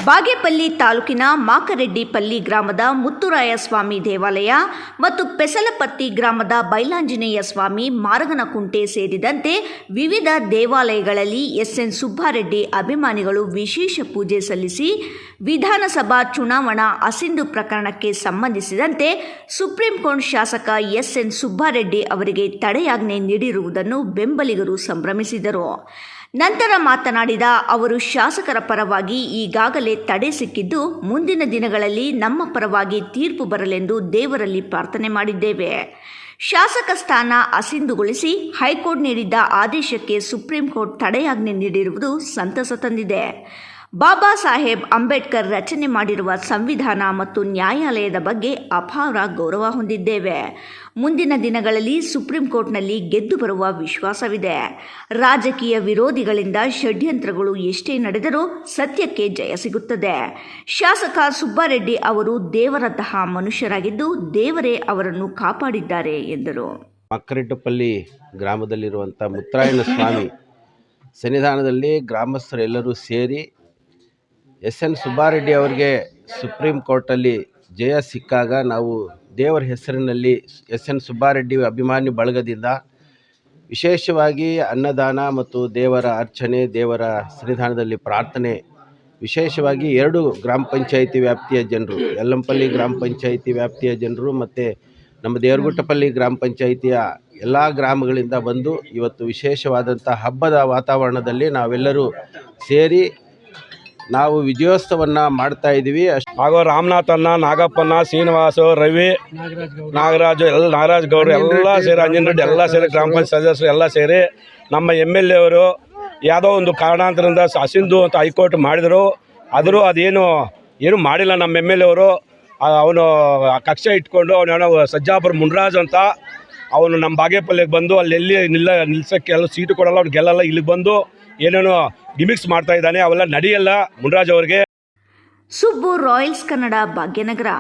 ಬಾಗೇಪಲ್ಲಿ ತಾಲೂಕಿನ ಮಾಕರೆಡ್ಡಿಪಲ್ಲಿ ಗ್ರಾಮದ ಮುತ್ತುರಾಯ ಸ್ವಾಮಿ ದೇವಾಲಯ ಮತ್ತು ಪೆಸಲಪತ್ತಿ ಗ್ರಾಮದ ಬೈಲಾಂಜನೇಯ ಸ್ವಾಮಿ ಮಾರಗನಕುಂಟೆ ಸೇರಿದಂತೆ ವಿವಿಧ ದೇವಾಲಯಗಳಲ್ಲಿ ಎಸ್ಎನ್ ಸುಬ್ಬಾರೆಡ್ಡಿ ಅಭಿಮಾನಿಗಳು ವಿಶೇಷ ಪೂಜೆ ಸಲ್ಲಿಸಿ ವಿಧಾನಸಭಾ ಚುನಾವಣಾ ಅಸಿಂಧು ಪ್ರಕರಣಕ್ಕೆ ಸಂಬಂಧಿಸಿದಂತೆ ಸುಪ್ರೀಂ ಕೋರ್ಟ್ ಶಾಸಕ ಎಸ್ಎನ್ ಸುಬ್ಬಾರೆಡ್ಡಿ ಅವರಿಗೆ ತಡೆಯಾಜ್ಞೆ ನೀಡಿರುವುದನ್ನು ಬೆಂಬಲಿಗರು ಸಂಭ್ರಮಿಸಿದರು. ನಂತರ ಮಾತನಾಡಿದ ಅವರು, ಶಾಸಕರ ಪರವಾಗಿ ಈಗಾಗಲೇ ತಡೆ ಸಿಕ್ಕಿದ್ದು, ಮುಂದಿನ ದಿನಗಳಲ್ಲಿ ನಮ್ಮ ಪರವಾಗಿ ತೀರ್ಪು ಬರಲೆಂದು ದೇವರಲ್ಲಿ ಪ್ರಾರ್ಥನೆ ಮಾಡಿದ್ದೇವೆ. ಶಾಸಕ ಸ್ಥಾನ ಅಸಿಂಧುಗೊಳಿಸಿ ಹೈಕೋರ್ಟ್ ನೀಡಿದ್ದ ಆದೇಶಕ್ಕೆ ಸುಪ್ರೀಂ ಕೋರ್ಟ್ ತಡೆಯಾಜ್ಞೆ ನೀಡಿರುವುದು ಸಂತಸ ತಂದಿದೆ. ಬಾಬಾ ಸಾಹೇಬ್ ಅಂಬೇಡ್ಕರ್ ರಚನೆ ಮಾಡಿರುವ ಸಂವಿಧಾನ ಮತ್ತು ನ್ಯಾಯಾಲಯದ ಬಗ್ಗೆ ಅಪಾರ ಗೌರವ ಹೊಂದಿದ್ದೇವೆ. ಮುಂದಿನ ದಿನಗಳಲ್ಲಿ ಸುಪ್ರೀಂ ಕೋರ್ಟ್ನಲ್ಲಿ ಗೆದ್ದು ಬರುವ ವಿಶ್ವಾಸವಿದೆ. ರಾಜಕೀಯ ವಿರೋಧಿಗಳಿಂದ ಷಡ್ಯಂತ್ರಗಳು ಎಷ್ಟೇ ನಡೆದರೂ ಸತ್ಯಕ್ಕೆ ಜಯ ಸಿಗುತ್ತದೆ. ಶಾಸಕ ಸುಬ್ಬಾರೆಡ್ಡಿ ಅವರು ದೇವರಂತಹ ಮನುಷ್ಯರಾಗಿದ್ದು, ದೇವರೇ ಅವರನ್ನು ಕಾಪಾಡಿದ್ದಾರೆ ಎಂದರು. ಮಾಕರೆಡ್ಡಿಪಲ್ಲಿ ಗ್ರಾಮದಲ್ಲಿರುವಂಥ ಮುತ್ತುರಾಯನ ಸ್ವಾಮಿ ಸನ್ನಿಧಾನದಲ್ಲಿ ಗ್ರಾಮಸ್ಥರೆಲ್ಲರೂ ಸೇರಿ ಎಸ್.ಎನ್. ಸುಬ್ಬಾರೆಡ್ಡಿ ಅವರಿಗೆ ಸುಪ್ರೀಂ ಕೋರ್ಟಲ್ಲಿ ಜಯ ಸಿಕ್ಕಾಗ ನಾವು ದೇವರ ಹೆಸರಿನಲ್ಲಿ ಎಸ್.ಎನ್. ಸುಬ್ಬಾರೆಡ್ಡಿ ಅಭಿಮಾನಿ ಬಳಗದಿಂದ ವಿಶೇಷವಾಗಿ ಅನ್ನದಾನ ಮತ್ತು ದೇವರ ಅರ್ಚನೆ, ದೇವರ ಸನ್ನಿಧಾನದಲ್ಲಿ ಪ್ರಾರ್ಥನೆ, ವಿಶೇಷವಾಗಿ 2 ಗ್ರಾಮ ಪಂಚಾಯಿತಿ ವ್ಯಾಪ್ತಿಯ ಜನರು, ಯಲ್ಲಂಪಲ್ಲಿ ಗ್ರಾಮ ಪಂಚಾಯಿತಿ ವ್ಯಾಪ್ತಿಯ ಜನರು ಮತ್ತು ನಮ್ಮ ದೇವರಗುಟ್ಟಪಲ್ಲಿ ಗ್ರಾಮ ಪಂಚಾಯಿತಿಯ ಎಲ್ಲ ಗ್ರಾಮಗಳಿಂದ ಬಂದು ಇವತ್ತು ವಿಶೇಷವಾದಂಥ ಹಬ್ಬದ ವಾತಾವರಣದಲ್ಲಿ ನಾವೆಲ್ಲರೂ ಸೇರಿ ನಾವು ವಿಜಯೋತ್ಸವವನ್ನು ಮಾಡ್ತಾ ಇದ್ದೀವಿ. ಹಾಗೂ ರಾಮನಾಥಣ್ಣ, ನಾಗಪ್ಪಣ್ಣ, ಶ್ರೀನಿವಾಸ, ರವಿ, ನಾಗರಾಜ್ ಗೌಡ್ರು ಎಲ್ಲ ಸೇರಿ, ಅಂಜನ್ ರೆಡ್ಡಿ ಎಲ್ಲ ಸೇರಿ, ಗ್ರಾಮ ಪಂಚಾಯತ್ ಸದಸ್ಯರು ಎಲ್ಲ ಸೇರಿ ನಮ್ಮ MLA ಅವರು ಯಾವುದೋ ಒಂದು ಕಾರಣಾಂತರದಿಂದ ಅಸಿಂಧು ಅಂತ ಹೈಕೋರ್ಟ್ ಮಾಡಿದರು. ಆದರೂ ಅದೇನು ಮಾಡಿಲ್ಲ. ನಮ್ಮ MLA ಅವರು ಅವನು ಕಕ್ಷೆ ಇಟ್ಕೊಂಡು ಅವನೇನೋ ಸಜ್ಜಾಪುರ ಮುನ್ರಾಜ್ ಅಂತ ಅವನು ನಮ್ಮ ಬಾಗೇಪಲ್ಲಿಗೆ ಬಂದು ಅಲ್ಲಿ ನಿಲ್ಸೋಕ್ಕೆ ಎಲ್ಲ ಸೀಟು ಕೊಡಲ್ಲ, ಅವ್ನು ಗೆಲ್ಲಲ್ಲ, ಇಲ್ಲಿಗೆ ಬಂದು ಏನೇನೋ ಗಿಮಿಕ್ಸ್ ಮಾಡ್ತಾ ಇದ್ದಾನೆ. ಅವೆಲ್ಲ ನಡೆಯಲ್ಲ ಮುನ್ರಾಜ್ ಅವರಿಗೆ. ಸುಬ್ಬು, ರಾಯಲ್ಸ್ ಕನ್ನಡ, ಭಾಗ್ಯನಗರ.